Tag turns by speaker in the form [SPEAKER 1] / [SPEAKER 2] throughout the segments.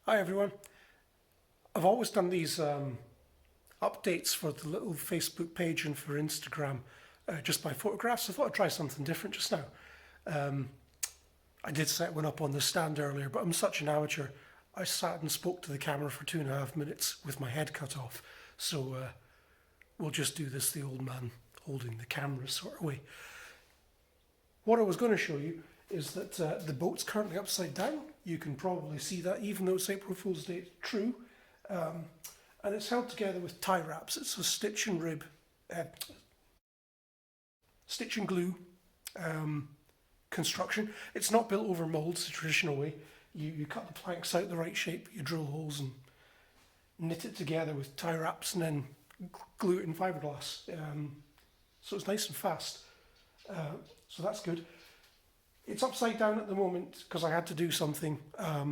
[SPEAKER 1] Hi everyone. I've always done these updates for the little Facebook page and for Instagram just by photographs. I thought I'd try something different just now. I did set one up on the stand earlier, but I'm such an amateur. I sat and spoke to the camera for 2.5 minutes with my head cut off. So we'll just do this the old man holding the camera sort of way. What I was going to show you is that the boat's currently upside down. You can probably see that even though it's April Fool's Day, it's true. And it's held together with tie wraps. It's a stitch and glue construction. It's not built over molds the traditional way. You cut the planks out the right shape, you drill holes and knit it together with tie wraps and then glue it in fiberglass. So it's nice and fast. So that's good. It's upside down at the moment because I had to do something. I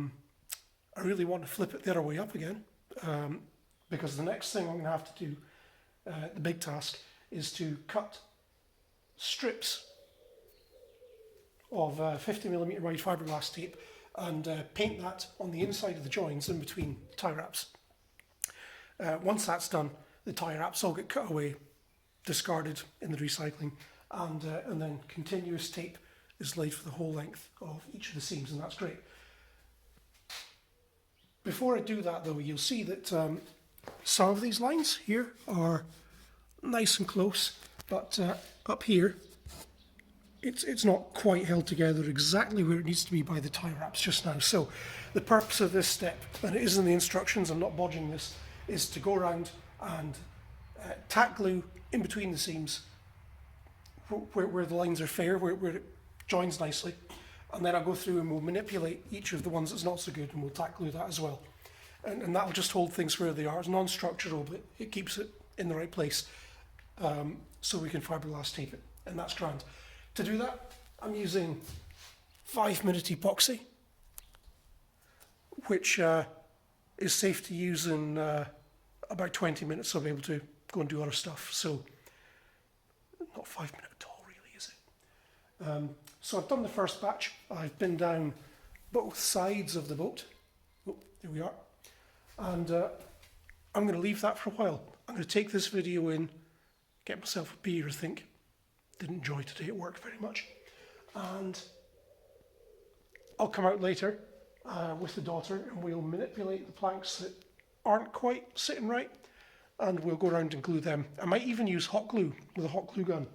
[SPEAKER 1] really want to flip it the other way up again because the next thing I'm going to have to do, the big task, is to cut strips of 50mm wide fiberglass tape and paint that on the inside of the joins in between tie wraps. Once that's done, the tie wraps all get cut away, discarded in the recycling, and then continuous tape is laid for the whole length of each of the seams, and that's great. Before I do that though, you'll see that some of these lines here are nice and close, but up here it's not quite held together exactly where it needs to be by the tie wraps just now. So the purpose of this step, and it is in the instructions, I'm not bodging this, is to go around and tack glue in between the seams where the lines are fair, where it joins nicely, and then I'll go through and we'll manipulate each of the ones that's not so good and we'll tack glue that as well. And that'll just hold things where they are. It's non-structural, but it keeps it in the right place, so we can fiberglass tape it, and that's grand. To do that, I'm using 5-minute epoxy, which is safe to use in about 20 minutes, so I'll be able to go and do other stuff. So not 5 minutes at all, really, is it? So I've done the first batch. I've been down both sides of the boat. Oh, there we are. And I'm going to leave that for a while. I'm going to take this video in, get myself a beer, I think. Didn't enjoy today at work very much. And I'll come out later with the daughter and we'll manipulate the planks that aren't quite sitting right, and we'll go around and glue them. I might even use hot glue with a hot glue gun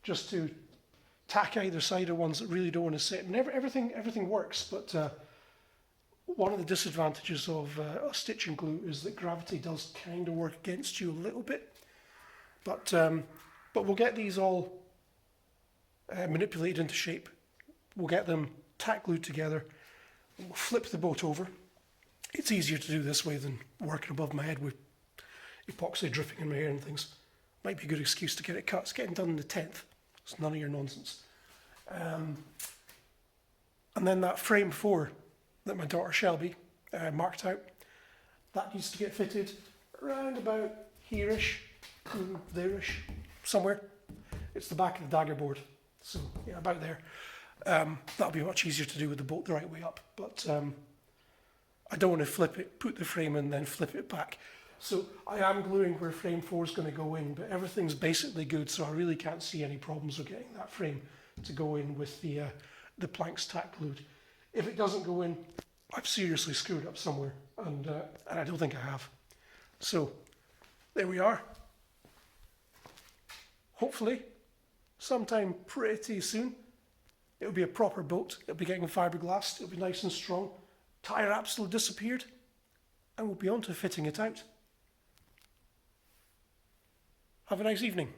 [SPEAKER 1] just to tack either side of ones that really don't want to sit. And everything works, but one of the disadvantages of stitch and glue is that gravity does kind of work against you a little bit. But we'll get these all manipulated into shape. We'll get them tack glued together. We'll flip the boat over. It's easier to do this way than working above my head with epoxy dripping in my hair and things. Might be a good excuse to get it cut. It's getting done on the 10th. It's none of your nonsense. And then that frame 4 that my daughter Shelby marked out, that needs to get fitted around about here-ish, there-ish, somewhere. It's the back of the dagger board, so yeah, about there. That'll be much easier to do with the boat the right way up, but I don't want to flip it, put the frame in, then flip it back. So I am gluing where frame 4 is going to go in, but everything's basically good, so I really can't see any problems with getting that frame to go in with the planks tack glued. If it doesn't go in, I've seriously screwed up somewhere, and I don't think I have. So there we are. Hopefully, sometime pretty soon, it'll be a proper boat. It'll be getting fiberglassed. It'll be nice and strong. Tie wraps will have disappeared, and we'll be on to fitting it out. Have a nice evening.